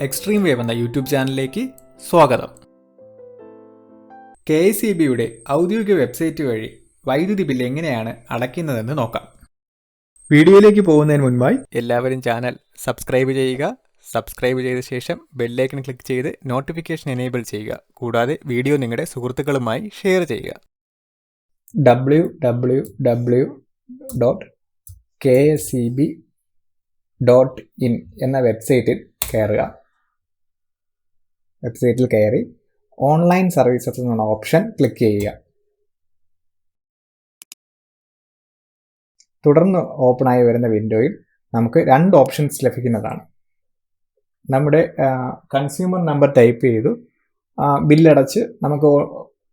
Extreme wave എന്ന YouTube ചാനലിലേക്ക് സ്വാഗതം. KSEBയുടെ ഔദ്യോഗിക വെബ്സൈറ്റ് വഴി വൈദ്യുതി ബില്ല് എങ്ങനെയാണ് അടയ്ക്കുന്നതെന്ന് നോക്കാം. വീഡിയോയിലേക്ക് പോകുന്നതിന് മുൻപായി എല്ലാവരും ചാനൽ സബ്സ്ക്രൈബ് ചെയ്യുക. സബ്സ്ക്രൈബ് ചെയ്ത ശേഷം ബെല്ലൈക്കൺ ക്ലിക്ക് ചെയ്ത് നോട്ടിഫിക്കേഷൻ എനേബിൾ ചെയ്യുക. കൂടാതെ വീഡിയോ നിങ്ങളുടെ സുഹൃത്തുക്കളുമായി ഷെയർ ചെയ്യുക. www.kseb.in എന്ന വെബ്സൈറ്റിൽ കയറുക. വെബ്സൈറ്റിൽ കയറി ഓൺലൈൻ സർവീസസ് എന്ന ഓപ്ഷൻ ക്ലിക്ക് ചെയ്യുക. തുടർന്ന് ഓപ്പണായി വരുന്ന വിൻഡോയിൽ നമുക്ക് രണ്ട് ഓപ്ഷൻസ് ലഭിക്കുന്നതാണ്. നമ്മുടെ കൺസ്യൂമർ നമ്പർ ടൈപ്പ് ചെയ്തു ബില്ലടച്ച് നമുക്ക്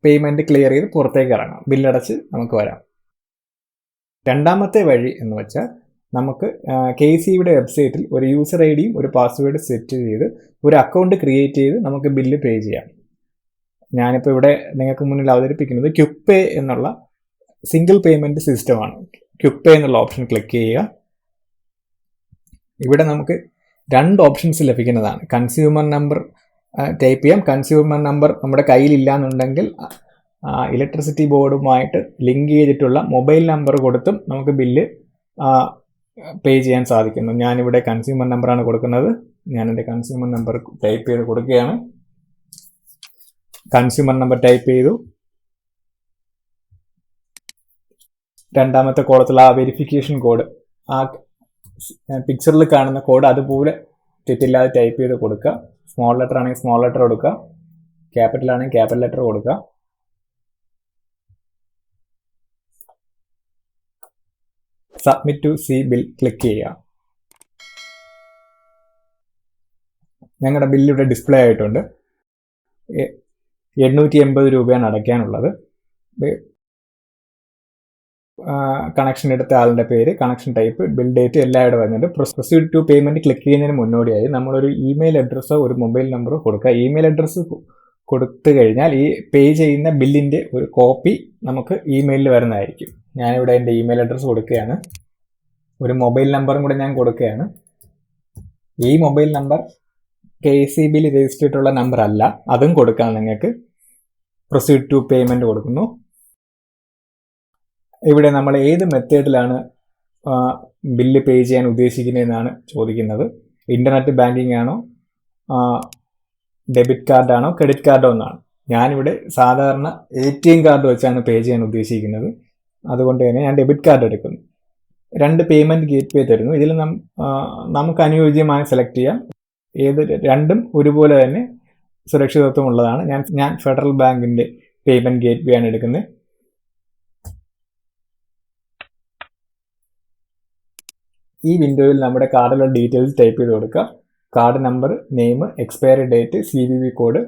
പേയ്മെൻറ്റ് ക്ലിയർ ചെയ്ത് പുറത്തേക്ക് ഇറങ്ങാം. ബില്ലടച്ച് നമുക്ക് വരാം. രണ്ടാമത്തെ വഴി എന്ന് വെച്ചാൽ നമുക്ക് KSEBയുടെ വെബ്സൈറ്റിൽ ഒരു യൂസർ ഐ ഡിയും ഒരു പാസ്വേഡ് സെറ്റ് ചെയ്ത് ഒരു അക്കൗണ്ട് ക്രിയേറ്റ് ചെയ്ത് നമുക്ക് ബില്ല് പേ ചെയ്യാം. ഞാനിപ്പോൾ ഇവിടെ നിങ്ങൾക്ക് മുന്നിൽ അവതരിപ്പിക്കുന്നത് ക്വിക്ക് പേ എന്നുള്ള സിംഗിൾ പേയ്മെൻറ്റ് സിസ്റ്റമാണ്. ക്വിക്ക് പേ എന്നുള്ള ഓപ്ഷൻ ക്ലിക്ക് ചെയ്യുക. ഇവിടെ നമുക്ക് രണ്ട് ഓപ്ഷൻസ് ലഭിക്കുന്നതാണ്. കൺസ്യൂമർ നമ്പർ ടൈപ്പ് ചെയ്യാം. കൺസ്യൂമർ നമ്പർ നമ്മുടെ കയ്യിലില്ല എന്നുണ്ടെങ്കിൽ ഇലക്ട്രിസിറ്റി ബോർഡുമായിട്ട് ലിങ്ക് ചെയ്തിട്ടുള്ള മൊബൈൽ നമ്പർ കൊടുത്തും നമുക്ക് ബില്ല് പേ ചെയ്യാൻ സാധിക്കുന്നു. ഞാനിവിടെ കൺസ്യൂമർ നമ്പറാണ് കൊടുക്കുന്നത്. ഞാൻ എൻ്റെ കൺസ്യൂമർ നമ്പർ ടൈപ്പ് ചെയ്ത് കൊടുക്കുകയാണ്. കൺസ്യൂമർ നമ്പർ ടൈപ്പ് ചെയ്തു. രണ്ടാമത്തെ കോളത്തിൽ ആ വെരിഫിക്കേഷൻ കോഡ്, ആ പിക്ചറിൽ കാണുന്ന കോഡ് അതുപോലെ തെറ്റില്ലാതെ ടൈപ്പ് ചെയ്ത് കൊടുക്കുക. സ്മോൾ ലെറ്റർ ആണെങ്കിൽ സ്മോൾ ലെറ്റർ കൊടുക്കുക, ക്യാപിറ്റൽ ആണെങ്കിൽ ക്യാപിറ്റൽ ലെറ്റർ കൊടുക്കുക. Submit to C bill click ചെയ്യുക. ഞങ്ങളുടെ ബില്ല് ഇവിടെ ഡിസ്പ്ലേ ആയിട്ടുണ്ട്. 880 രൂപയാണ് അടയ്ക്കാനുള്ളത്. കണക്ഷൻ എടുത്ത ആളുടെ പേര്, കണക്ഷൻ ടൈപ്പ്, ബിൽ ഡേറ്റ് എല്ലാം ഇവിടെ വന്നിട്ട് പ്രൊസീഡ് ടു പേയ്മെൻറ്റ് ക്ലിക്ക് ചെയ്യുന്നതിന് മുന്നോടിയായി നമ്മളൊരു ഇമെയിൽ അഡ്രസ്സോ ഒരു മൊബൈൽ നമ്പറോ കൊടുക്കുക. ഇമെയിൽ അഡ്രസ്സ് കൊടുത്തു കഴിഞ്ഞാൽ ഈ പേ ചെയ്യുന്ന ബില്ലിൻ്റെ ഒരു കോപ്പി നമുക്ക് ഇമെയിലിൽ വരുന്നതായിരിക്കും. ഞാനിവിടെ എൻ്റെ ഇമെയിൽ അഡ്രസ്സ് കൊടുക്കുകയാണ്. ഒരു മൊബൈൽ നമ്പറും കൂടെ ഞാൻ കൊടുക്കുകയാണ്. ഈ മൊബൈൽ നമ്പർ KSEBയിൽ രജിസ്റ്റർ ചെയ്തിട്ടുള്ള നമ്പർ അല്ല, അതും കൊടുക്കാം നിങ്ങൾക്ക്. പ്രൊസീഡ് ടു പേയ്മെൻറ്റ് കൊടുക്കുന്നു. ഇവിടെ നമ്മൾ ഏത് മെത്തേഡിലാണ് ബില്ല് പേ ചെയ്യാൻ ഉദ്ദേശിക്കുന്നതെന്നാണ് ചോദിക്കുന്നത്. ഇൻ്റർനെറ്റ് ബാങ്കിങ് ആണോ, ഡെബിറ്റ് കാർഡാണോ, ക്രെഡിറ്റ് കാർഡോ എന്നാണ്. ഞാനിവിടെ സാധാരണ ATM കാർഡ് വെച്ചാണ് പേ ചെയ്യാൻ ഉദ്ദേശിക്കുന്നത്. അതുകൊണ്ട് തന്നെ ഞാൻ ഡെബിറ്റ് കാർഡ് എടുക്കുന്നു. രണ്ട് പേയ്മെൻറ്റ് ഗേറ്റ് വേ തരുന്നു. ഇതിൽ നമുക്ക് അനുയോജ്യമായി സെലക്ട് ചെയ്യാം. രണ്ടും ഒരുപോലെ തന്നെ സുരക്ഷിതത്വമുള്ളതാണ്. ഞാൻ ഫെഡറൽ ബാങ്കിൻ്റെ പേയ്മെൻറ്റ് ഗേറ്റ് വേ ആണ് എടുക്കുന്നത്. ഈ വിൻഡോയിൽ നമ്മുടെ കാർഡിലുള്ള ഡീറ്റെയിൽസ് ടൈപ്പ് ചെയ്ത് കൊടുക്കുക. Card number, name, expiry date, CVV code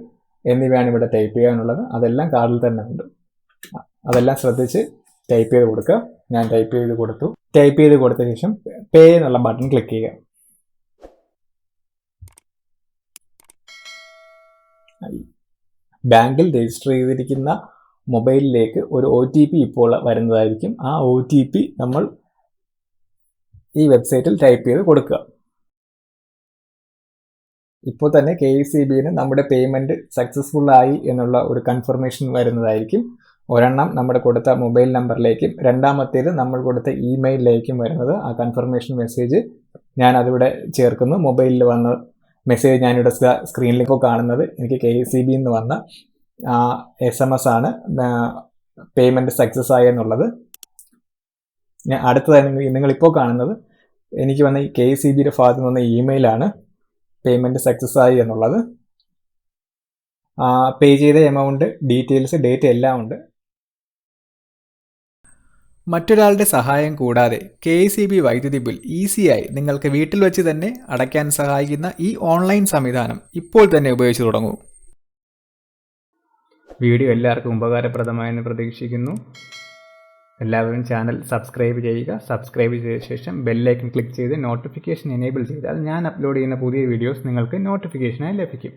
എന്നിവയാണ് ഇവിടെ ടൈപ്പ് ചെയ്യാനുള്ളത്. അതെല്ലാം കാർഡിൽ തന്നെ ഉണ്ട്. അതെല്ലാം ശ്രദ്ധിച്ച് ടൈപ്പ് ചെയ്ത് കൊടുക്കുക. ഞാൻ ടൈപ്പ് ചെയ്ത് കൊടുത്തു. ടൈപ്പ് ചെയ്ത് കൊടുത്ത ശേഷം പേ എന്നുള്ള ബട്ടൺ ക്ലിക്ക് ചെയ്യുക. ബാങ്കിൽ രജിസ്റ്റർ ചെയ്തിരിക്കുന്ന മൊബൈലിലേക്ക് ഒരു OTP ഇപ്പോൾ വരുന്നതായിരിക്കും. ആ OTP നമ്മൾ ഈ വെബ്സൈറ്റിൽ ടൈപ്പ് ചെയ്ത് കൊടുക്കുക. ഇപ്പോൾ തന്നെ KSEBന് നമ്മുടെ പേയ്മെൻറ്റ് സക്സസ്ഫുൾ ആയി എന്നുള്ള ഒരു കൺഫർമേഷൻ വരുന്നതായിരിക്കും. ഒരെണ്ണം നമ്മുടെ കൊടുത്ത മൊബൈൽ നമ്പറിലേക്കും രണ്ടാമത്തേത് നമ്മൾ കൊടുത്ത ഇമെയിലിലേക്കും വരുന്നത്. ആ കൺഫർമേഷൻ മെസ്സേജ് ഞാൻ അതിവിടെ ചേർക്കുന്നു. മൊബൈലിൽ വന്ന മെസ്സേജ് ഞാനിവിടെ സ്ക്രീനിൽ ഇപ്പോൾ കാണുന്നത് എനിക്ക് KSEBയിൽ നിന്ന് വന്ന SMS ആണ്, പേയ്മെൻറ്റ് സക്സസ് ആയി എന്നുള്ളത്. അടുത്തതായി നിങ്ങളിപ്പോൾ കാണുന്നത് എനിക്ക് വന്ന ഈ KSEBയുടെ ഭാഗത്ത് നിന്ന് വന്ന ഇമെയിലാണ്, പേയ്മെൻറ്റ് സക്സസ് ആയി എന്നുള്ളത്. പേ ചെയ്ത എമൗണ്ട്, ഡീറ്റെയിൽസ്, ഡേറ്റ് എല്ലാം ഉണ്ട്. മറ്റൊരാളുടെ സഹായം കൂടാതെ KSEB വൈദ്യുതി ബിൽ ഈസിയായി നിങ്ങൾക്ക് വീട്ടിൽ വെച്ച് തന്നെ അടയ്ക്കാൻ സഹായിക്കുന്ന ഈ ഓൺലൈൻ സംവിധാനം ഇപ്പോൾ തന്നെ ഉപയോഗിച്ച് തുടങ്ങൂ. വീഡിയോ എല്ലാവർക്കും ഉപകാരപ്രദമായെന്ന് പ്രതീക്ഷിക്കുന്നു. എല്ലാവരും ചാനൽ സബ്സ്ക്രൈബ് ചെയ്യുക. സബ്സ്ക്രൈബ് ചെയ്ത ശേഷം ബെല്ലൈക്കൺ ക്ലിക്ക് ചെയ്ത് നോട്ടിഫിക്കേഷൻ എനേബിൾ ചെയ്താൽ ഞാൻ അപ്ലോഡ് ചെയ്യുന്ന പുതിയ വീഡിയോസ് നിങ്ങൾക്ക് നോട്ടിഫിക്കേഷനായി ലഭിക്കും.